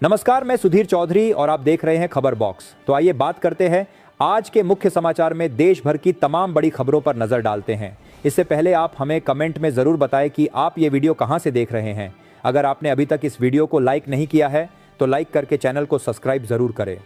नमस्कार, मैं सुधीर चौधरी और आप देख रहे हैं खबर बॉक्स। तो आइए बात करते हैं आज के मुख्य समाचार में देश भर की तमाम बड़ी खबरों पर नजर डालते हैं। इससे पहले आप हमें कमेंट में जरूर बताएं कि आप ये वीडियो कहां से देख रहे हैं। अगर आपने अभी तक इस वीडियो को लाइक नहीं किया है तो लाइक करके चैनल को सब्सक्राइब जरूर करें।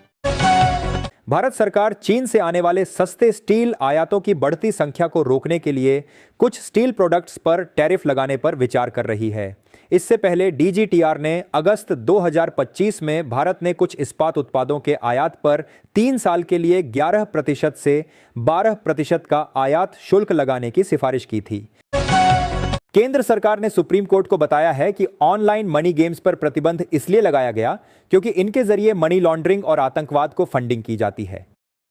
भारत सरकार चीन से आने वाले सस्ते स्टील आयातों की बढ़ती संख्या को रोकने के लिए कुछ स्टील प्रोडक्ट्स पर टैरिफ लगाने पर विचार कर रही है। इससे पहले डीजीटीआर ने अगस्त 2025 में भारत ने कुछ इस्पात उत्पादों के आयात पर 3 साल के लिए 11% से 12% का आयात शुल्क लगाने की सिफारिश की थी। केंद्र सरकार ने सुप्रीम कोर्ट को बताया है कि ऑनलाइन मनी गेम्स पर प्रतिबंध इसलिए लगाया गया क्योंकि इनके जरिए मनी लॉन्ड्रिंग और आतंकवाद को फंडिंग की जाती है।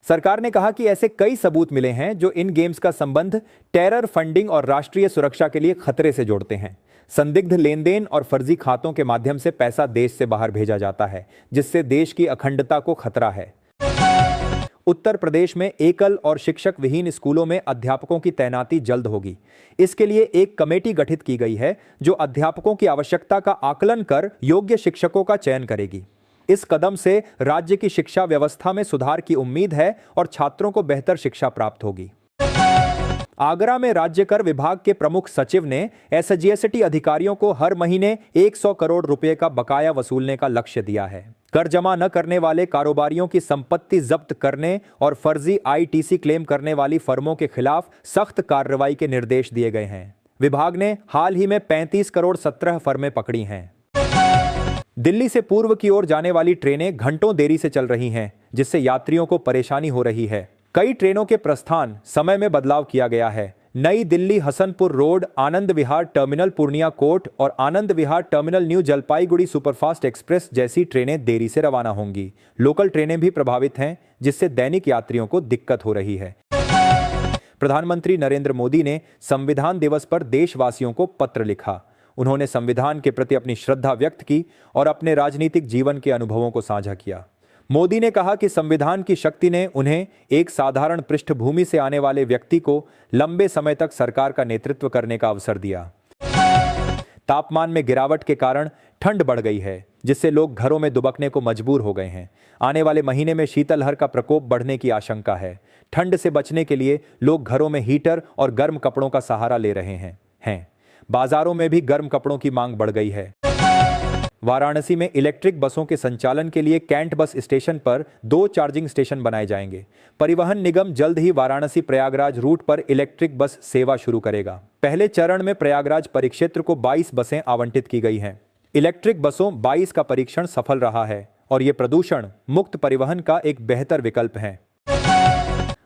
सरकार ने कहा कि ऐसे कई सबूत मिले हैं जो इन गेम्स का संबंध टेरर फंडिंग और राष्ट्रीय सुरक्षा के लिए खतरे से जोड़ते हैं। संदिग्ध लेनदेन और फर्जी खातों के माध्यम से पैसा देश से बाहर भेजा जाता है, जिससे देश की अखंडता को खतरा है। उत्तर प्रदेश में एकल और शिक्षक विहीन स्कूलों में अध्यापकों की तैनाती जल्द होगी। इसके लिए एक कमेटी गठित की गई है जो अध्यापकों की आवश्यकता का आकलन कर योग्य शिक्षकों का चयन करेगी। इस कदम से राज्य की शिक्षा व्यवस्था में सुधार की उम्मीद है और छात्रों को बेहतर शिक्षा प्राप्त होगी। आगरा में राज्य कर विभाग के प्रमुख सचिव ने एसजीएसटी अधिकारियों को हर महीने 100 करोड़ रुपए का बकाया वसूलने का लक्ष्य दिया है। कर जमा न करने वाले कारोबारियों की संपत्ति जब्त करने और फर्जी आईटीसी क्लेम करने वाली फर्मों के खिलाफ सख्त कार्रवाई के निर्देश दिए गए हैं। विभाग ने हाल ही में 35 करोड़ 17 फर्में पकड़ी हैं। दिल्ली से पूर्व की ओर जाने वाली ट्रेनें घंटों देरी से चल रही हैं, जिससे यात्रियों को परेशानी हो रही है। कई ट्रेनों के प्रस्थान समय में बदलाव किया गया है। नई Delhi Hasanpur road, Anand Vihar terminal Purnia court और Anand Vihar terminal new Jalpaiguri superfast express जैसी ट्रेनें देरी से रवाना होंगी। लोकल ट्रेनें भी प्रभावित हैं, जिससे दैनिक यात्रियों को दिक्कत हो रही है। प्रधानमंत्री नरेंद्र मोदी ने संविधान दिवस पर देशवासियों को पत्र लिखा। उन्होंने संविधान के प्रति अपनी श्रद्धा व्यक्त की और अपने राजनीतिक जीवन के अनुभवों को साझा किया। मोदी ने कहा कि संविधान की शक्ति ने उन्हें एक साधारण पृष्ठभूमि से आने वाले व्यक्ति को लंबे समय तक सरकार का नेतृत्व करने का अवसर दिया। तापमान में गिरावट के कारण ठंड बढ़ गई है, जिससे लोग घरों में दुबकने को मजबूर हो गए हैं। आने वाले महीने में शीतलहर का प्रकोप बढ़ने की आशंका है। ठंड से बचने के लिए लोग घरों में हीटर और गर्म कपड़ों का सहारा ले रहे हैं। बाजारों में भी गर्म कपड़ों की मांग बढ़ गई है। वाराणसी में इलेक्ट्रिक बसों के संचालन के लिए कैंट बस स्टेशन पर 2 चार्जिंग स्टेशन बनाए जाएंगे। परिवहन निगम जल्द ही वाराणसी प्रयागराज रूट पर इलेक्ट्रिक बस सेवा शुरू करेगा। पहले चरण में प्रयागराज परिक्षेत्र को 22 बसें आवंटित की गई हैं। इलेक्ट्रिक बसों 22 का परीक्षण सफल रहा है और ये प्रदूषण मुक्त परिवहन का एक बेहतर विकल्प है।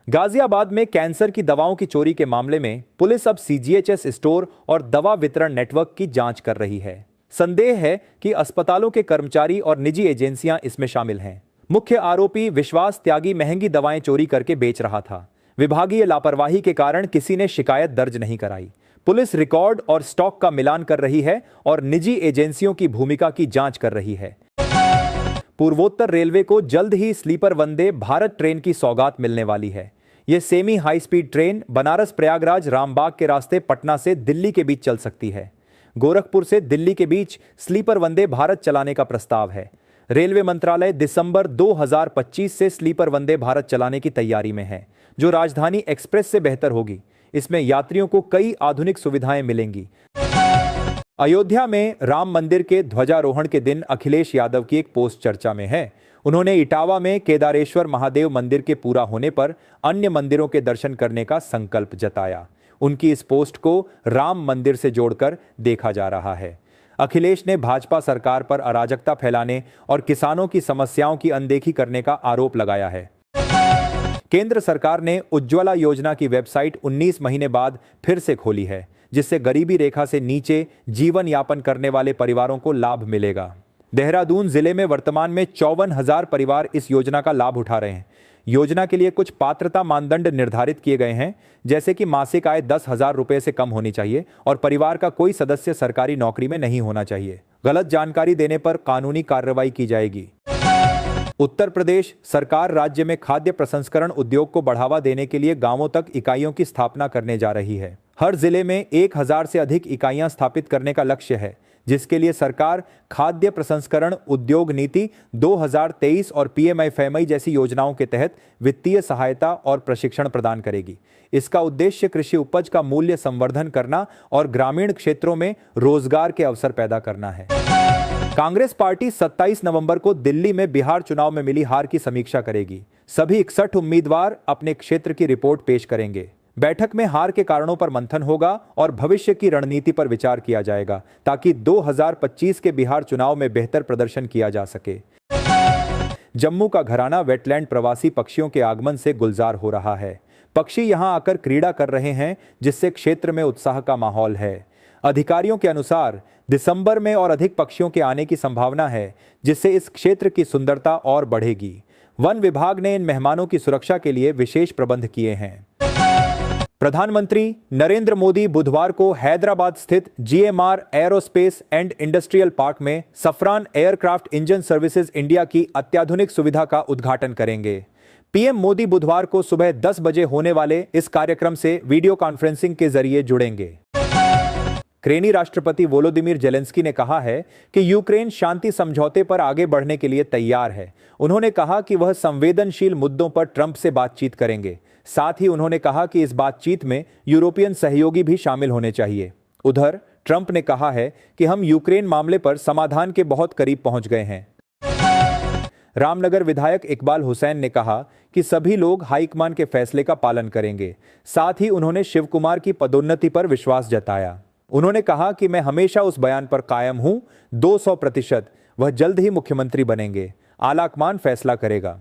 गाजियाबाद में कैंसर की दवाओं की चोरी के मामले में पुलिस अब सीजीएचएस स्टोर और दवा वितरण नेटवर्क की जांच कर रही है। संदेह है कि अस्पतालों के कर्मचारी और निजी एजेंसियां इसमें शामिल हैं। मुख्य आरोपी विश्वास त्यागी महंगी दवाएं चोरी करके बेच रहा था। विभागीय लापरवाही के कारण किसी ने शिकायत दर्ज नहीं कराई। पुलिस रिकॉर्ड और स्टॉक का मिलान कर रही है और निजी एजेंसियों की भूमिका की जांच कर रही है। पूर्वोत्तर रेलवे को जल्द ही स्लीपर वंदे भारत ट्रेन की सौगात मिलने वाली है। यह semi high speed train Banaras Prayagraj Rambagh के रास्ते पटना से दिल्ली के बीच चल सकती है। गोरखपुर से दिल्ली के बीच स्लीपर वंदे भारत चलाने का प्रस्ताव है। रेलवे मंत्रालय दिसंबर 2025 से स्लीपर वंदे भारत चलाने की तैयारी में है, जो राजधानी एक्सप्रेस से बेहतर होगी। इसमें यात्रियों को कई आधुनिक सुविधाएं मिलेंगी। अयोध्या में राम मंदिर के ध्वजारोहण के दिन अखिलेश यादव की एक पोस्ट चर्चा में है। उन्होंने इटावा में केदारेश्वर महादेव मंदिर के पूरा होने पर अन्य मंदिरों के दर्शन करने का संकल्प जताया। उनकी इस पोस्ट को राम मंदिर से जोड़कर देखा जा रहा है। अखिलेश ने भाजपा सरकार पर अराजकता फैलाने और किसानों की समस्याओं की अनदेखी करने का आरोप लगाया है। केंद्र सरकार ने उज्ज्वला योजना की वेबसाइट 19 महीने बाद फिर से खोली है, जिससे गरीबी रेखा से नीचे जीवन यापन करने वाले परिवारों को लाभ मिलेगा। देहरादून जिले में वर्तमान में 54,000 परिवार इस योजना का लाभ उठा रहे हैं। योजना के लिए कुछ पात्रता मानदंड निर्धारित किए गए हैं, जैसे कि मासिक आय 10,000 रुपए से कम होनी चाहिए और परिवार का कोई सदस्य सरकारी नौकरी में नहीं होना चाहिए। गलत जानकारी देने पर कानूनी कार्रवाई की जाएगी। उत्तर प्रदेश सरकार राज्य में खाद्य प्रसंस्करण उद्योग को बढ़ावा देने के लिए गांवों तक इकाइयों की स्थापना करने जा रही है। हर जिले में 1,000 से अधिक इकाइयां स्थापित करने का लक्ष्य है, जिसके लिए सरकार खाद्य प्रसंस्करण उद्योग नीति 2023 और पीएमएफएमई जैसी योजनाओं के तहत वित्तीय सहायता और प्रशिक्षण प्रदान करेगी। इसका उद्देश्य कृषि उपज का मूल्य संवर्धन करना और ग्रामीण क्षेत्रों में रोजगार के अवसर पैदा करना है। कांग्रेस पार्टी 27 नवंबर को दिल्ली में बिहार चुनाव में मिली हार की समीक्षा करेगी। सभी 61 उम्मीदवार अपने क्षेत्र की रिपोर्ट पेश करेंगे। बैठक में हार के कारणों पर मंथन होगा और भविष्य की रणनीति पर विचार किया जाएगा ताकि 2025 के बिहार चुनाव में बेहतर प्रदर्शन किया जा सके। जम्मू का घराना वेटलैंड प्रवासी पक्षियों के आगमन से गुलजार हो रहा है। पक्षी यहां आकर क्रीड़ा कर रहे हैं, जिससे क्षेत्र में उत्साह का माहौल है। अधिकारियों के अनुसार दिसंबर में और अधिक पक्षियों के आने की संभावना है, जिससे इस क्षेत्र की सुंदरता और बढ़ेगी। वन विभाग ने इन मेहमानों की सुरक्षा के लिए विशेष प्रबंध किए हैं। प्रधानमंत्री नरेंद्र मोदी बुधवार को हैदराबाद स्थित GMR aerospace and industrial park में सफरान एयरक्राफ्ट इंजन सर्विसेज इंडिया की अत्याधुनिक सुविधा का उद्घाटन करेंगे। पीएम मोदी बुधवार को सुबह 10 बजे होने वाले इस कार्यक्रम से वीडियो कॉन्फ्रेंसिंग के जरिए जुड़ेंगे। यूक्रेनी राष्ट्रपति वोलोदिमीर जेलेंस्की ने कहा है कि यूक्रेन शांति समझौते पर आगे बढ़ने के लिए तैयार है। उन्होंने कहा कि वह संवेदनशील मुद्दों पर ट्रंप से बातचीत करेंगे। साथ ही उन्होंने कहा कि इस बातचीत में यूरोपियन सहयोगी भी शामिल होने चाहिए। उधर ट्रंप ने कहा है कि हम यूक्रेन मामले पर समाधान के बहुत करीब पहुंच गए हैं। रामनगर विधायक इकबाल हुसैन ने कहा कि सभी लोग हाईकमान के फैसले का पालन करेंगे। साथ ही उन्होंने शिव कुमार की पदोन्नति पर विश्वास जताया। उन्होंने कहा कि मैं हमेशा उस बयान पर कायम हूं, 200% वह जल्द ही मुख्यमंत्री बनेंगे। आलाकमान फैसला करेगा।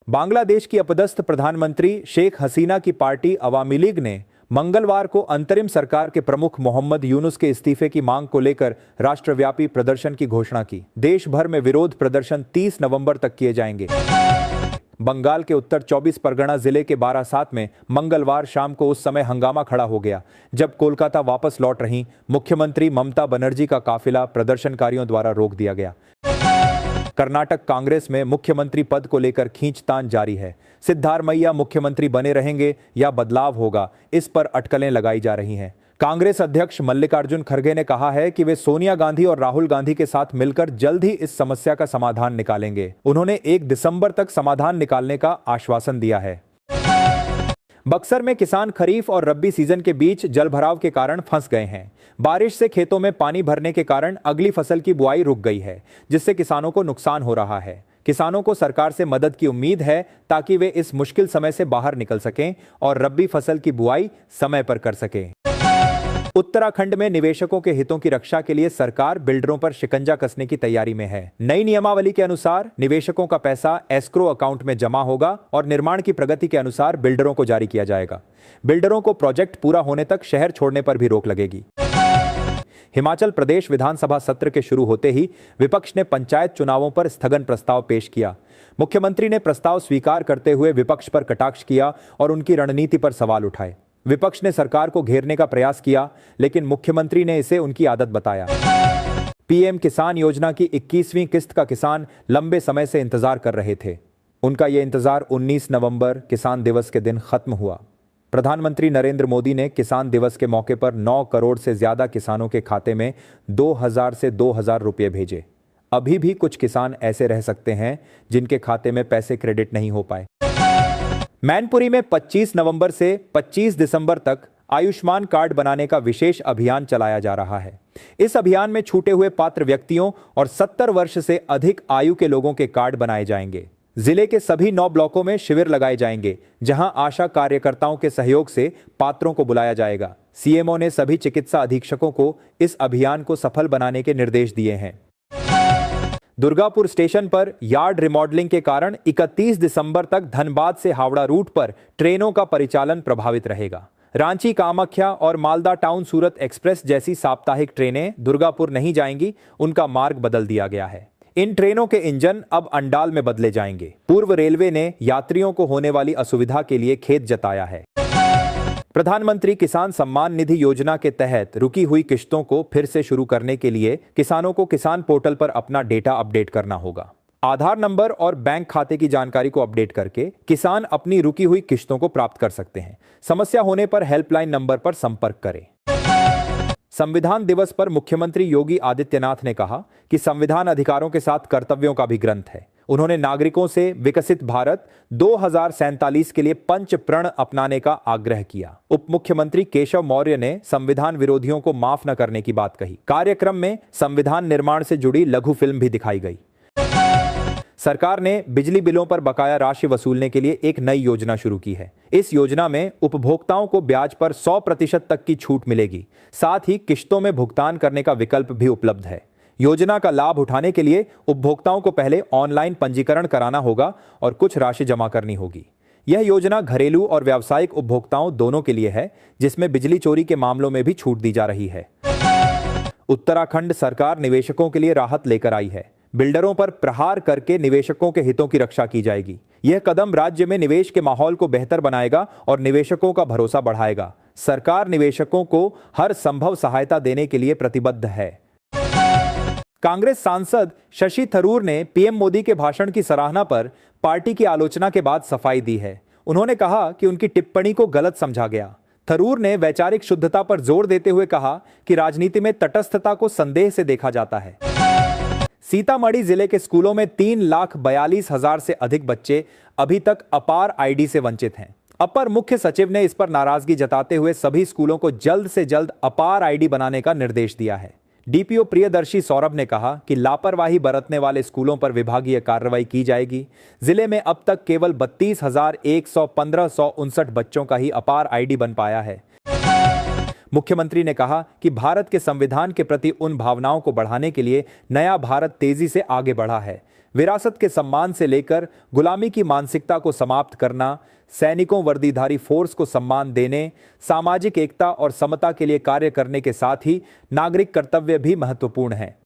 बांग्लादेश की अपदस्थ प्रधानमंत्री शेख हसीना की पार्टी अवामी लीग ने मंगलवार को अंतरिम सरकार के प्रमुख मोहम्मद यूनुस के इस्तीफे की मांग को लेकर राष्ट्रव्यापी प्रदर्शन की घोषणा की। देश भर में विरोध प्रदर्शन 30 नवंबर तक किए जाएंगे। बंगाल के उत्तर 24 परगना जिले के बारासात में मंगलवार शाम को उस समय हंगामा खड़ा हो गया जब कोलकाता वापस लौट रही मुख्यमंत्री ममता बनर्जी का काफिला प्रदर्शनकारियों द्वारा रोक दिया गया। कर्नाटक कांग्रेस में मुख्यमंत्री पद को लेकर खींचतान जारी है। सिद्धारमैया मुख्यमंत्री बने रहेंगे या बदलाव होगा, इस पर अटकलें लगाई जा रही हैं। कांग्रेस अध्यक्ष मल्लिकार्जुन खड़गे ने कहा है कि वे सोनिया गांधी और राहुल गांधी के साथ मिलकर जल्द ही इस समस्या का समाधान निकालेंगे। उन्होंने 1 दिसंबर तक समाधान निकालने का आश्वासन दिया है। बक्सर में किसान खरीफ और रब्बी सीजन के बीच जलभराव के कारण फंस गए हैं। बारिश से खेतों में पानी भरने के कारण अगली फसल की बुआई रुक गई है, जिससे किसानों को नुकसान हो रहा है। किसानों को सरकार से मदद की उम्मीद है ताकि वे इस मुश्किल समय से बाहर निकल सकें और रब्बी फसल की बुआई समय पर कर सकें। उत्तराखंड में निवेशकों के हितों की रक्षा के लिए सरकार बिल्डरों पर शिकंजा कसने की तैयारी में है। नई नियमावली के अनुसार निवेशकों का पैसा एस्क्रो अकाउंट में जमा होगा और निर्माण की प्रगति के अनुसार बिल्डरों को जारी किया जाएगा। बिल्डरों को प्रोजेक्ट पूरा होने तक शहर छोड़ने पर भी रोक लगेगी। हिमाचल प्रदेश विधानसभा सत्र के शुरू होते ही विपक्ष ने पंचायत चुनावों पर स्थगन प्रस्ताव पेश किया। मुख्यमंत्री ने प्रस्ताव स्वीकार करते हुए विपक्ष पर कटाक्ष किया और उनकी रणनीति पर सवाल उठाए। विपक्ष ने सरकार को घेरने का प्रयास किया, लेकिन मुख्यमंत्री ने इसे उनकी आदत बताया। पीएम किसान योजना की 21वीं किस्त का किसान लंबे समय से इंतजार कर रहे थे। उनका यह इंतजार 19 नवंबर किसान दिवस के दिन खत्म हुआ। प्रधानमंत्री नरेंद्र मोदी ने किसान दिवस के मौके पर 9 करोड़ से ज्यादा किसानों के खाते में 2000 से 2000 रुपये भेजे। अभी भी कुछ किसान ऐसे रह सकते हैं जिनके खाते में पैसे क्रेडिट नहीं हो पाए। मैनपुरी में 25 नवंबर से 25 दिसंबर तक आयुष्मान कार्ड बनाने का विशेष अभियान चलाया जा रहा है। इस अभियान में छूटे हुए पात्र व्यक्तियों और 70 वर्ष से अधिक आयु के लोगों के कार्ड बनाए जाएंगे। जिले के सभी 9 ब्लॉकों में शिविर लगाए जाएंगे, जहां आशा कार्यकर्ताओं के सहयोग से पात्रों को बुलाया जाएगा। सीएमओ ने सभी चिकित्सा अधीक्षकों को इस अभियान को सफल बनाने के निर्देश दिए हैं। दुर्गापुर स्टेशन पर यार्ड रिमॉडलिंग के कारण 31 दिसंबर तक धनबाद से हावड़ा रूट पर ट्रेनों का परिचालन प्रभावित रहेगा। रांची कामाख्या और मालदा टाउन सूरत एक्सप्रेस जैसी साप्ताहिक ट्रेनें दुर्गापुर नहीं जाएंगी, उनका मार्ग बदल दिया गया है। इन ट्रेनों के इंजन अब अंडाल में बदले जाएंगे। पूर्व रेलवे ने यात्रियों को होने वाली असुविधा के लिए खेद जताया है। प्रधानमंत्री किसान सम्मान निधि योजना के तहत रुकी हुई किश्तों को फिर से शुरू करने के लिए किसानों को किसान पोर्टल पर अपना डेटा अपडेट करना होगा। आधार नंबर और बैंक खाते की जानकारी को अपडेट करके किसान अपनी रुकी हुई किश्तों को प्राप्त कर सकते हैं। समस्या होने पर हेल्पलाइन नंबर पर संपर्क करें। संविधान दिवस पर मुख्यमंत्री योगी आदित्यनाथ ने कहा कि संविधान अधिकारों के साथ कर्तव्यों का भी ग्रंथ है। उन्होंने नागरिकों से विकसित भारत 2047 के लिए पंच प्रण अपनाने का आग्रह किया। उप मुख्यमंत्री केशव मौर्य ने संविधान विरोधियों को माफ न करने की बात कही। कार्यक्रम में संविधान निर्माण से जुड़ी लघु फिल्म भी दिखाई गई। सरकार ने बिजली बिलों पर बकाया राशि वसूलने के लिए एक नई योजना शुरू की है। इस योजना में उपभोक्ताओं को ब्याज पर 100% तक की छूट मिलेगी। साथ ही किश्तों में भुगतान करने का विकल्प भी उपलब्ध है। योजना का लाभ उठाने के लिए उपभोक्ताओं को पहले ऑनलाइन पंजीकरण कराना होगा और कुछ राशि जमा करनी होगी। यह योजना घरेलू और व्यावसायिक उपभोक्ताओं दोनों के लिए है, जिसमें बिजली चोरी के मामलों में भी छूट दी जा रही है। उत्तराखंड सरकार निवेशकों के लिए राहत लेकर आई है। बिल्डरों पर प्रहार करके निवेशकों के हितों की रक्षा की जाएगी। यह कदम राज्य में निवेश के माहौल को बेहतर बनाएगा और निवेशकों का भरोसा बढ़ाएगा। सरकार निवेशकों को हर संभव सहायता देने के लिए प्रतिबद्ध है। कांग्रेस सांसद शशि थरूर ने पीएम मोदी के भाषण की सराहना पर पार्टी की आलोचना के बाद सफाई दी है। उन्होंने कहा कि उनकी टिप्पणी को गलत समझा गया। थरूर ने वैचारिक शुद्धता पर जोर देते हुए कहा कि राजनीति में तटस्थता को संदेह से देखा जाता है। सीतामढ़ी जिले के स्कूलों में 3,42,000 से अधिक बच्चे अभी तक अपार आईडी से वंचित हैं। अपर मुख्य सचिव ने इस पर नाराजगी जताते हुए सभी स्कूलों को जल्द से जल्द अपार आईडी बनाने का निर्देश दिया है। डीपीओ प्रियदर्शी सौरभ ने कहा कि लापरवाही बरतने वाले स्कूलों पर विभागीय कार्रवाई की जाएगी। जिले में अब तक केवल 32,115 बच्चों का ही अपार आईडी बन पाया है। मुख्यमंत्री ने कहा कि भारत के संविधान के प्रति उन भावनाओं को बढ़ाने के लिए नया भारत तेजी से आगे बढ़ा है। विरासत के सम्मान से लेकर गुलामी की मानसिकता को समाप्त करना, सैनिकों वर्दीधारी फोर्स को सम्मान देने, सामाजिक एकता और समता के लिए कार्य करने के साथ ही नागरिक कर्तव्य भी महत्वपूर्ण है।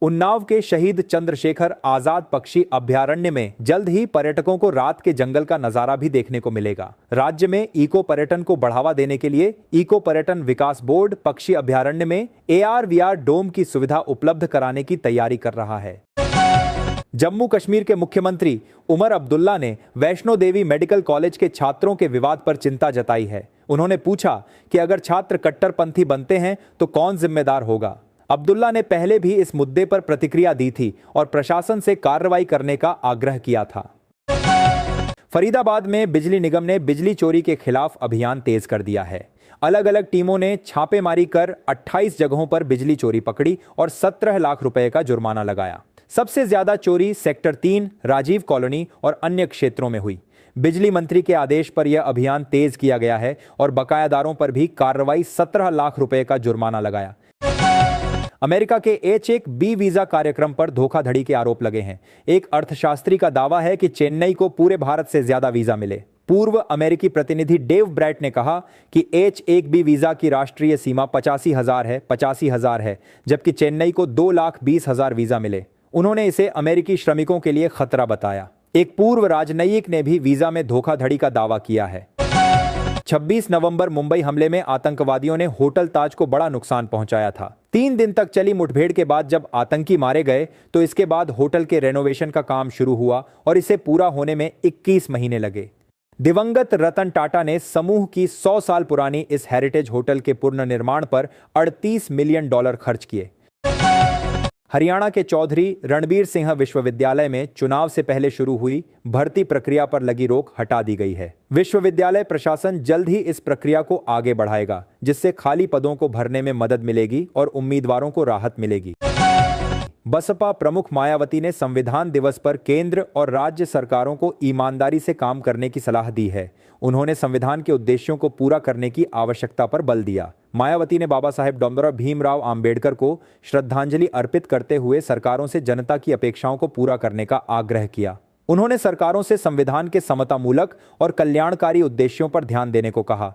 उन्नाव के शहीद चंद्रशेखर आजाद पक्षी अभयारण्य में जल्द ही पर्यटकों को रात के जंगल का नजारा भी देखने को मिलेगा। राज्य में इको पर्यटन को बढ़ावा देने के लिए इको पर्यटन विकास बोर्ड पक्षी अभयारण्य में AR/VR डोम की सुविधा उपलब्ध कराने की तैयारी कर रहा है। जम्मू कश्मीर के मुख्यमंत्री उमर अब्दुल्ला ने वैष्णो देवी मेडिकल कॉलेज के छात्रों के विवाद पर चिंता जताई है। उन्होंने पूछा कि अगर छात्र कट्टरपंथी बनते हैं तो कौन जिम्मेदार होगा। अब्दुल्ला ने पहले भी इस मुद्दे पर प्रतिक्रिया दी थी और प्रशासन से कार्रवाई करने का आग्रह किया था। फरीदाबाद में बिजली निगम ने बिजली चोरी के खिलाफ अभियान तेज कर दिया है। अलग अलग टीमों ने छापेमारी कर 28 जगहों पर बिजली चोरी पकड़ी और 17 लाख रुपए का जुर्माना लगाया। सबसे ज्यादा चोरी सेक्टर 3, राजीव कॉलोनी और अन्य क्षेत्रों में हुई। बिजली मंत्री के आदेश पर यह अभियान तेज किया गया है और बकायादारों पर भी कार्रवाई 17 लाख रुपए का जुर्माना लगाया। अमेरिका के H-1B वीजा कार्यक्रम पर धोखाधड़ी के आरोप लगे हैं। एक अर्थशास्त्री का दावा है कि चेन्नई को पूरे भारत से ज्यादा वीजा मिले। पूर्व अमेरिकी प्रतिनिधि डेव ब्रैट ने कहा कि H-1B वीजा की राष्ट्रीय सीमा 85,000 है, जबकि चेन्नई को 2,20,000 वीजा मिले। उन्होंने इसे अमेरिकी श्रमिकों के लिए खतरा बताया। एक पूर्व राजनयिक ने भी वीजा में धोखाधड़ी का दावा किया है। 26 नवंबर मुंबई हमले में आतंकवादियों ने होटल ताज को बड़ा नुकसान पहुंचाया था। 3 दिन तक चली मुठभेड़ के बाद जब आतंकी मारे गए तो इसके बाद होटल के रेनोवेशन का काम शुरू हुआ और इसे पूरा होने में 21 महीने लगे। दिवंगत रतन टाटा ने समूह की 100 साल पुरानी इस हेरिटेज होटल के पुनर्निर्माण पर $38 मिलियन खर्च किए। हरियाणा के चौधरी रणबीर सिंह विश्वविद्यालय में चुनाव से पहले शुरू हुई भर्ती प्रक्रिया पर लगी रोक हटा दी गई है। विश्वविद्यालय प्रशासन जल्द ही इस प्रक्रिया को आगे बढ़ाएगा, जिससे खाली पदों को भरने में मदद मिलेगी और उम्मीदवारों को राहत मिलेगी। बसपा प्रमुख मायावती ने संविधान दिवस पर केंद्र और राज्य सरकारों को ईमानदारी से काम करने की सलाह दी है। उन्होंने संविधान के उद्देश्यों को पूरा करने की आवश्यकता पर बल दिया। मायावती ने बाबा साहेब डॉ. भीमराव आंबेडकर को श्रद्धांजलि अर्पित करते हुए सरकारों से जनता की अपेक्षाओं को पूरा करने का आग्रह किया। उन्होंने सरकारों से संविधान के समतामूलक और कल्याणकारी उद्देश्यों पर ध्यान देने को कहा।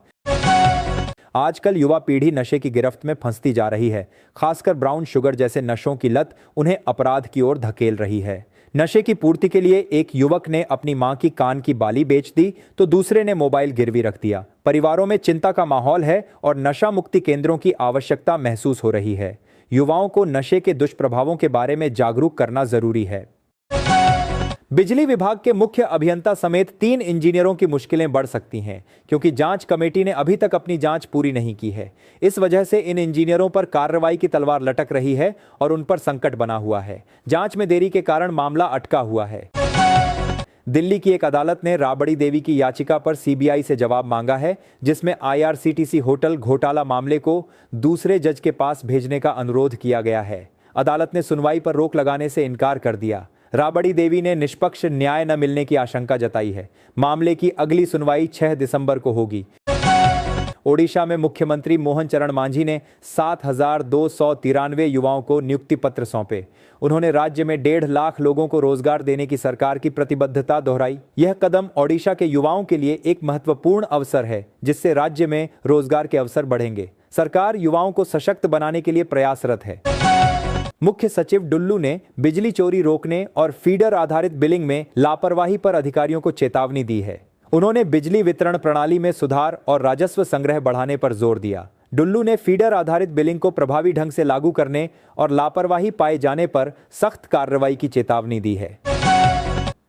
आजकल युवा पीढ़ी नशे की गिरफ्त में फंसती जा रही है। खासकर ब्राउन शुगर जैसे नशों की लत उन्हें अपराध की ओर धकेल रही है। नशे की पूर्ति के लिए एक युवक ने अपनी मां की कान की बाली बेच दी तो दूसरे ने मोबाइल गिरवी रख दिया। परिवारों में चिंता का माहौल है और नशा मुक्ति केंद्रों की आवश्यकता महसूस हो रही है। युवाओं को नशे के दुष्प्रभावों के बारे में जागरूक करना जरूरी है। बिजली विभाग के मुख्य अभियंता समेत 3 इंजीनियरों की मुश्किलें बढ़ सकती हैं क्योंकि जांच कमेटी ने अभी तक अपनी जांच पूरी नहीं की है। इस वजह से इन इंजीनियरों पर कार्रवाई की तलवार लटक रही है और उन पर संकट बना हुआ है। जांच में देरी के कारण मामला अटका हुआ है। दिल्ली की एक अदालत ने राबड़ी देवी की याचिका पर सीबीआई से जवाब मांगा है, जिसमें आईआरसीटीसी होटल घोटाला मामले को दूसरे जज के पास भेजने का अनुरोध किया गया है। अदालत ने सुनवाई पर रोक लगाने से इनकार कर दिया। राबड़ी देवी ने निष्पक्ष न्याय न मिलने की आशंका जताई है। मामले की अगली सुनवाई 6 दिसंबर को होगी। ओडिशा में मुख्यमंत्री मोहन चरण मांझी ने 7,293 युवाओं को नियुक्ति पत्र सौंपे। उन्होंने राज्य में 1.5 लाख लोगों को रोजगार देने की सरकार की प्रतिबद्धता दोहराई। यह कदम ओडिशा के युवाओं के लिए एक महत्वपूर्ण अवसर है, जिससे राज्य में रोजगार के अवसर बढ़ेंगे। सरकार युवाओं को सशक्त बनाने के लिए प्रयासरत है। मुख्य सचिव डुल्लू ने बिजली चोरी रोकने और फीडर आधारित बिलिंग में लापरवाही पर अधिकारियों को चेतावनी दी है। उन्होंने बिजली वितरण प्रणाली में सुधार और राजस्व संग्रह बढ़ाने पर जोर दिया। डुल्लू ने फीडर आधारित बिलिंग को प्रभावी ढंग से लागू करने और लापरवाही पाए जाने पर सख्त कार्रवाई की चेतावनी दी है।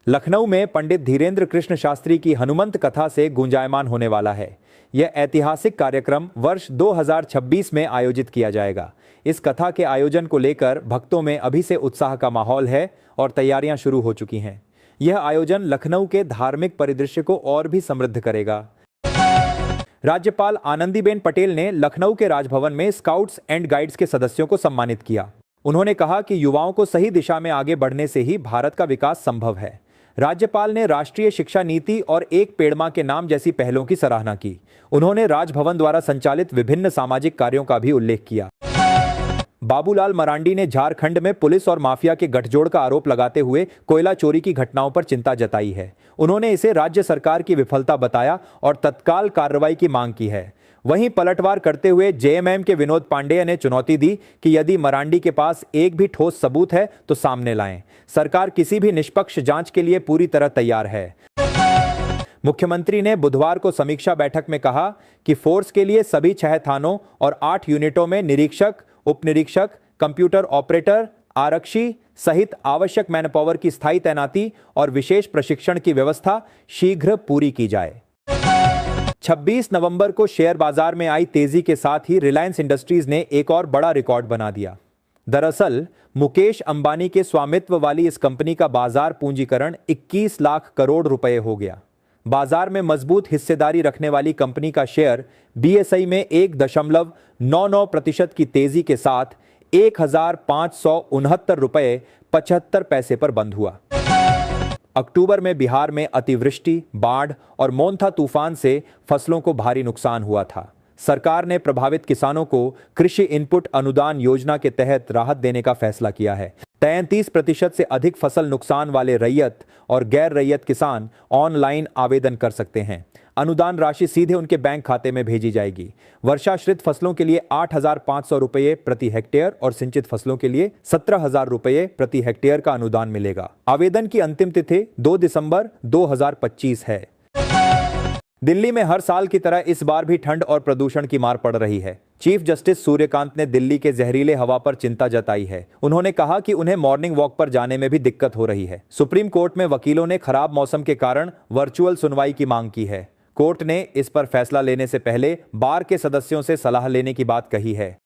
लखनऊ में पंडित धीरेन्द्र कृष्ण शास्त्री की हनुमंत कथा से गुंजायमान होने वाला है। यह ऐतिहासिक कार्यक्रम वर्ष 2026 में आयोजित किया जाएगा। इस कथा के आयोजन को लेकर भक्तों में अभी से उत्साह का माहौल है और तैयारियां शुरू हो चुकी हैं। यह आयोजन लखनऊ के धार्मिक परिदृश्य को और भी समृद्ध करेगा। राज्यपाल आनंदीबेन पटेल ने लखनऊ के राजभवन में स्काउट्स एंड गाइड्स के सदस्यों को सम्मानित किया। उन्होंने कहा कि युवाओं को सही दिशा में आगे बढ़ने से ही भारत का विकास संभव है। राज्यपाल ने राष्ट्रीय शिक्षा नीति और एक पेड़ मां के नाम जैसी पहलों की सराहना की। उन्होंने राजभवन द्वारा संचालित विभिन्न सामाजिक कार्यों का भी उल्लेख किया। बाबूलाल मरांडी ने झारखंड में पुलिस और माफिया के गठजोड़ का आरोप लगाते हुए कोयला चोरी की घटनाओं पर चिंता जताई है। उन्होंने इसे राज्य सरकार की विफलता बताया और तत्काल कार्रवाई की मांग की है। वहीं पलटवार करते हुए जेएमएम के विनोद पांडेय ने चुनौती दी कि यदि मरांडी के पास एक भी ठोस सबूत है तो सामने लाएं। सरकार किसी भी निष्पक्ष जांच के लिए पूरी तरह तैयार है। मुख्यमंत्री ने बुधवार को समीक्षा बैठक में कहा कि फोर्स के लिए सभी 6 थानों और 8 यूनिटों में निरीक्षक, उप निरीक्षक, कंप्यूटर ऑपरेटर, आरक्षी सहित आवश्यक मैनपावर की स्थायी तैनाती और विशेष प्रशिक्षण की व्यवस्था शीघ्र पूरी की जाए। 26 नवंबर को शेयर बाजार में आई तेजी के साथ ही रिलायंस इंडस्ट्रीज ने एक और बड़ा रिकॉर्ड बना दिया। दरअसल मुकेश अंबानी के स्वामित्व वाली इस कंपनी का बाजार पूंजीकरण 21 लाख करोड़ रुपए हो गया। बाजार में मजबूत हिस्सेदारी रखने वाली कंपनी का शेयर बीएसई में 1.99% की तेजी के साथ 1,569 रुपए 75 पैसे पर बंद हुआ। अक्टूबर में बिहार में अतिवृष्टि, बाढ़ और मोन्था तूफान से फसलों को भारी नुकसान हुआ था। सरकार ने प्रभावित किसानों को कृषि इनपुट अनुदान योजना के तहत राहत देने का फैसला किया है। 33% से अधिक फसल नुकसान वाले रैयत और गैर रैयत किसान ऑनलाइन आवेदन कर सकते हैं। अनुदान राशि सीधे उनके बैंक खाते में भेजी जाएगी। वर्षाश्रित फसलों के लिए 8,500 रुपये प्रति हेक्टेयर और सिंचित फसलों के लिए 17,000 रुपये प्रति हेक्टेयर का अनुदान मिलेगा। आवेदन की अंतिम तिथि 2 दिसंबर 2025 है। दिल्ली में हर साल की तरह इस बार भी ठंड और प्रदूषण की मार पड़ रही है। चीफ जस्टिस सूर्यकांत ने दिल्ली के जहरीले हवा पर चिंता जताई है। उन्होंने कहा कि उन्हें मॉर्निंग वॉक पर जाने में भी दिक्कत हो रही है। सुप्रीम कोर्ट में वकीलों ने खराब मौसम के कारण वर्चुअल सुनवाई की मांग की है। कोर्ट ने इस पर फैसला लेने से पहले बार के सदस्यों से सलाह लेने की बात कही है।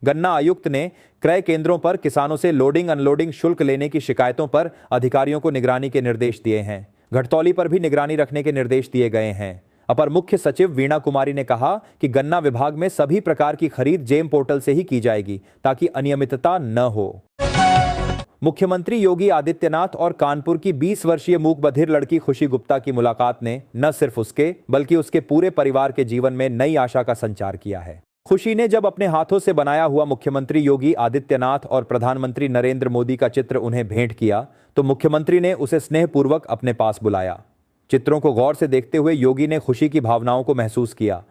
गन्ना आयुक्त ने क्रय केंद्रों पर किसानों से लोडिंग अनलोडिंग शुल्क लेने की शिकायतों पर अधिकारियों को निगरानी के निर्देश दिए हैं। घटतौली पर भी निगरानी रखने के निर्देश दिए गए हैं। अपर मुख्य सचिव वीणा कुमारी ने कहा कि गन्ना विभाग में सभी प्रकार की खरीद जेम पोर्टल से ही की जाएगी ताकि अनियमितता न हो। मुख्यमंत्री योगी आदित्यनाथ और कानपुर की 20 वर्षीय मूक बधिर लड़की खुशी गुप्ता की मुलाकात ने न सिर्फ उसके बल्कि उसके पूरे परिवार के जीवन में नई आशा का संचार किया है। खुशी ने जब अपने हाथों से बनाया हुआ मुख्यमंत्री योगी आदित्यनाथ और प्रधानमंत्री नरेंद्र मोदी का चित्र उन्हें भेंट किया तो मुख्यमंत्री ने उसे स्नेहपूर्वक अपने पास बुलाया। चित्रों को गौर से देखते हुए योगी ने खुशी की भावनाओं को महसूस किया।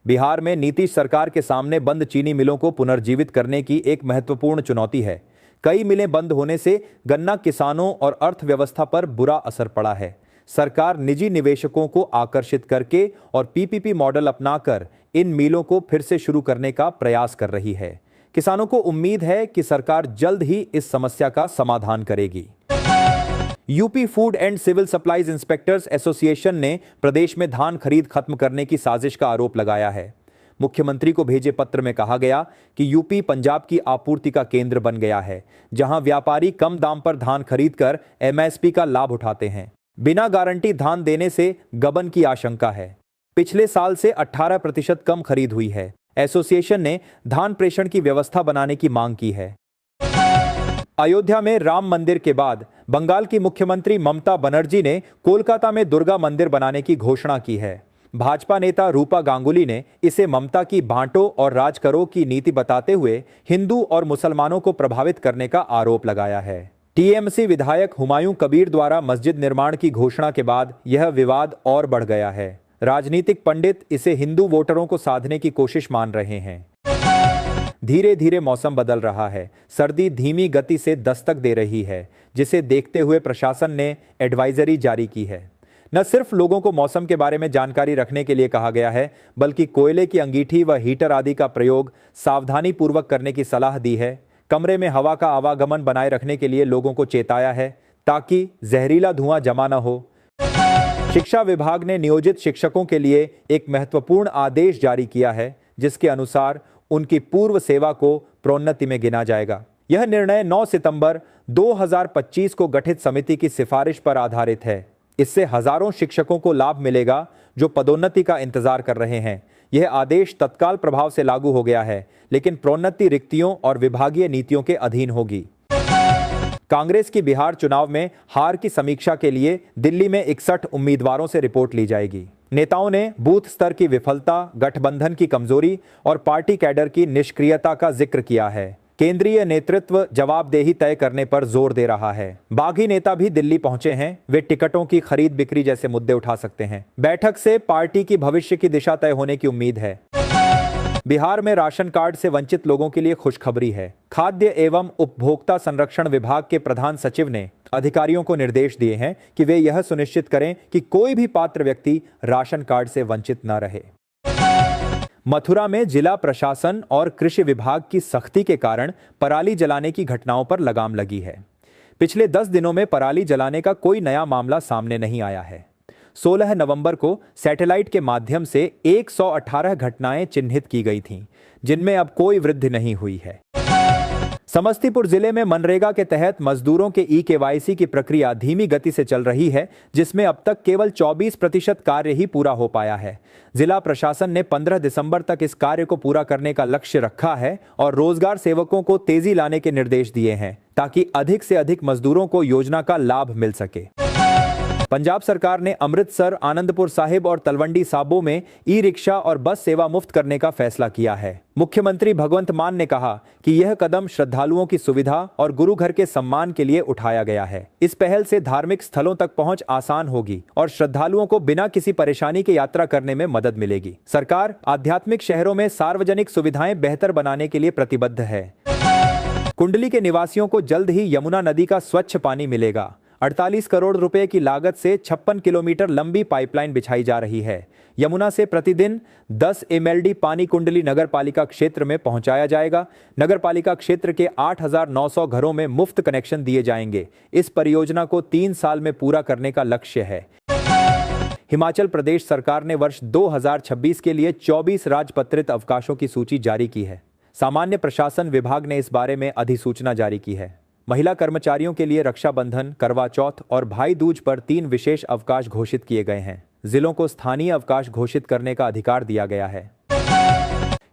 बिहार में नीतीश सरकार के सामने बंद चीनी मिलों को पुनर्जीवित करने की एक महत्वपूर्ण चुनौती है। कई मिलें बंद होने से गन्ना किसानों और अर्थव्यवस्था पर बुरा असर पड़ा है। सरकार निजी निवेशकों को आकर्षित करके और पीपीपी मॉडल अपनाकर इन मिलों को फिर से शुरू करने का प्रयास कर रही है। किसानों को उम्मीद है कि सरकार जल्द ही इस समस्या का समाधान करेगी। UP food and civil supplies inspectors association ने प्रदेश में धान खरीद खत्म करने की साजिश का आरोप लगाया है। मुख्यमंत्री को भेजे पत्र में कहा गया कि यूपी पंजाब की आपूर्ति का केंद्र बन गया है, जहां व्यापारी कम दाम पर धान खरीदकर एमएसपी का लाभ उठाते हैं। बिना गारंटी धान देने से गबन की आशंका है। पिछले साल से 18% कम खरीद हुई है। एसोसिएशन ने धान प्रेषण की व्यवस्था बनाने की मांग की है। अयोध्या में राम मंदिर के बाद बंगाल की मुख्यमंत्री ममता बनर्जी ने कोलकाता में दुर्गा मंदिर बनाने की घोषणा की है। भाजपा नेता रूपा गांगुली ने इसे ममता की बांटो और राज करो की नीति बताते हुए हिंदू और मुसलमानों को प्रभावित करने का आरोप लगाया है। टीएमसी विधायक हुमायूं कबीर द्वारा मस्जिद निर्माण की घोषणा के बाद यह विवाद और बढ़ गया है। राजनीतिक पंडित इसे हिंदू वोटरों को साधने की कोशिश मान रहे हैं। धीरे धीरे मौसम बदल रहा है। सर्दी धीमी गति से दस्तक दे रही है, जिसे देखते हुए प्रशासन ने एडवाइजरी जारी की है। न सिर्फ लोगों को मौसम के बारे में जानकारी रखने के लिए कहा गया है, बल्कि कोयले की अंगीठी व हीटर आदि का प्रयोग सावधानी पूर्वक करने की सलाह दी है। कमरे में हवा का आवागमन बनाए रखने के लिए लोगों को चेताया है, ताकि जहरीला धुआं जमा न हो। शिक्षा विभाग ने नियोजित शिक्षकों के लिए एक महत्वपूर्ण आदेश जारी किया है, जिसके अनुसार उनकी पूर्व सेवा को प्रोन्नति में गिना जाएगा। यह निर्णय 9 सितंबर 2025 को गठित समिति की सिफारिश पर आधारित है। इससे हजारों शिक्षकों को लाभ मिलेगा जो पदोन्नति का इंतजार कर रहे हैं। यह आदेश तत्काल प्रभाव से लागू हो गया है, लेकिन प्रोन्नति रिक्तियों और विभागीय नीतियों के अधीन होगी। कांग्रेस की बिहार चुनाव में हार की समीक्षा के लिए दिल्ली में 61 उम्मीदवारों से रिपोर्ट ली जाएगी। नेताओं ने बूथ स्तर की विफलता, गठबंधन की कमजोरी और पार्टी कैडर की निष्क्रियता का जिक्र किया है। केंद्रीय नेतृत्व जवाबदेही तय करने पर जोर दे रहा है। बागी नेता भी दिल्ली पहुंचे हैं। वे टिकटों की खरीद बिक्री जैसे मुद्दे उठा सकते हैं। बैठक से पार्टी की भविष्य की दिशा तय होने की उम्मीद है। बिहार में राशन कार्ड से वंचित लोगों के लिए खुशखबरी है। खाद्य एवं उपभोक्ता संरक्षण विभाग के प्रधान सचिव ने अधिकारियों को निर्देश दिए हैं कि वे यह सुनिश्चित करें कि कोई भी पात्र व्यक्ति राशन कार्ड से वंचित न रहे। मथुरा में जिला प्रशासन और कृषि विभाग की सख्ती के कारण पराली जलाने की घटनाओं पर लगाम लगी है। पिछले 10 दिनों में पराली जलाने का कोई नया मामला सामने नहीं आया है। 16 नवंबर को सैटेलाइट के माध्यम से 118 घटनाएं चिन्हित की गई थीं, जिनमें अब कोई वृद्धि नहीं हुई है। समस्तीपुर जिले में मनरेगा के तहत मजदूरों के ई-केवाईसी की प्रक्रिया धीमी गति से चल रही है, जिसमें अब तक केवल 24% कार्य ही पूरा हो पाया है। जिला प्रशासन ने 15 दिसंबर तक इस कार्य को पूरा करने का लक्ष्य रखा है और रोजगार सेवकों को तेजी लाने के निर्देश दिए हैं, ताकि अधिक से अधिक मजदूरों को योजना का लाभ मिल सके। पंजाब सरकार ने अमृतसर, आनंदपुर साहिब और तलवंडी साबो में ई-रिक्शा और बस सेवा मुफ्त करने का फैसला किया है। मुख्यमंत्री भगवंत मान ने कहा कि यह कदम श्रद्धालुओं की सुविधा और गुरु घर के सम्मान के लिए उठाया गया है। इस पहल से धार्मिक स्थलों तक पहुंच आसान होगी और श्रद्धालुओं को बिना किसी परेशानी के यात्रा करने में मदद मिलेगी। सरकार आध्यात्मिक शहरों में सार्वजनिक सुविधाएं बेहतर बनाने के लिए प्रतिबद्ध है। कुंडली के निवासियों को जल्द ही यमुना नदी का स्वच्छ पानी मिलेगा। 48 करोड़ रुपए की लागत से 56 किलोमीटर लंबी पाइपलाइन बिछाई जा रही है। यमुना से प्रतिदिन 10 MLD पानी कुंडली नगर पालिका क्षेत्र में पहुंचाया जाएगा। नगर पालिका क्षेत्र के 8,900 घरों में मुफ्त कनेक्शन दिए जाएंगे। इस परियोजना को 3 साल में पूरा करने का लक्ष्य है। हिमाचल प्रदेश सरकार ने वर्ष 2026 के लिए 24 राजपत्रित अवकाशों की सूची जारी की है। सामान्य प्रशासन विभाग ने इस बारे में अधिसूचना जारी की है। महिला कर्मचारियों के लिए रक्षाबंधन, करवा चौथ और भाई दूज पर 3 विशेष अवकाश घोषित किए गए हैं। जिलों को स्थानीय अवकाश घोषित करने का अधिकार दिया गया है।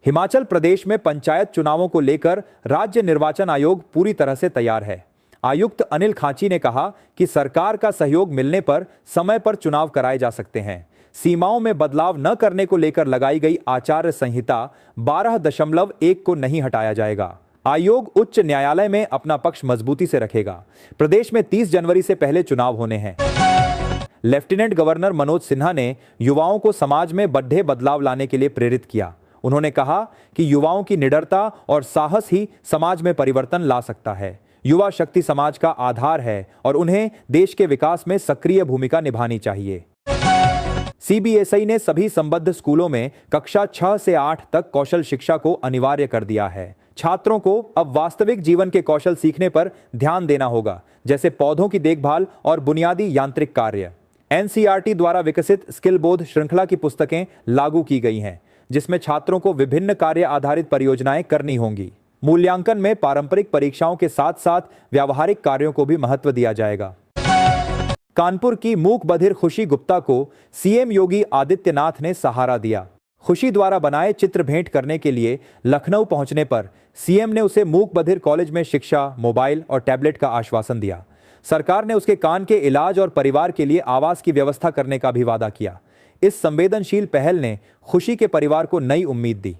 हिमाचल प्रदेश में पंचायत चुनावों को लेकर राज्य निर्वाचन आयोग पूरी तरह से तैयार है। आयुक्त अनिल खाची ने कहा कि सरकार का सहयोग मिलने पर समय पर चुनाव कराए जा सकते हैं। सीमाओं में बदलाव न करने को लेकर लगाई गई आचार संहिता 12.1 को नहीं हटाया जाएगा। आयोग उच्च न्यायालय में अपना पक्ष मजबूती से रखेगा। प्रदेश में 30 जनवरी से पहले चुनाव होने हैं। लेफ्टिनेंट गवर्नर मनोज सिन्हा ने युवाओं को समाज में बड़े बदलाव लाने के लिए प्रेरित किया। उन्होंने कहा कि युवाओं की निडरता और साहस ही समाज में परिवर्तन ला सकता है। युवा शक्ति समाज का आधार है और उन्हें देश के विकास में सक्रिय भूमिका निभानी चाहिए। सीबीएसई ने सभी संबद्ध स्कूलों में कक्षा 6 से 8 तक कौशल शिक्षा को अनिवार्य कर दिया है। छात्रों को अब वास्तविक जीवन के कौशल सीखने पर ध्यान देना होगा, जैसे पौधों की देखभाल और बुनियादी यांत्रिक कार्य। एनसीईआरटी द्वारा विकसित स्किल बोध श्रृंखला की पुस्तकें लागू की गई हैं, जिसमें छात्रों को विभिन्न कार्य आधारित परियोजनाएं करनी होंगी। मूल्यांकन में पारंपरिक परीक्षाओं के साथ साथ व्यावहारिक कार्यों को भी महत्व दिया जाएगा। कानपुर की मूक बधिर खुशी गुप्ता को सीएम योगी आदित्यनाथ ने सहारा दिया। खुशी द्वारा बनाए चित्र भेंट करने के लिए लखनऊ पहुंचने पर सीएम ने उसे मूक बधिर कॉलेज में शिक्षा, मोबाइल और टैबलेट का आश्वासन दिया। सरकार ने उसके कान के इलाज और परिवार के लिए आवास की व्यवस्था करने का भी वादा किया। इस संवेदनशील पहल ने खुशी के परिवार को नई उम्मीद दी।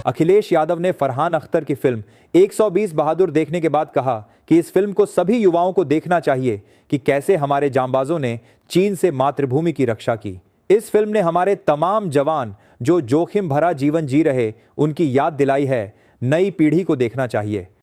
अखिलेश यादव ने फरहान अख्तर की फिल्म 120 बहादुर देखने के बाद कहा कि इस फिल्म को सभी युवाओं को देखना चाहिए कि कैसे हमारे जांबाजों ने चीन से मातृभूमि की रक्षा की। इस फिल्म ने हमारे तमाम जवान जो जोखिम भरा जीवन जी रहे, उनकी याद दिलाई है। नई पीढ़ी को देखना चाहिए।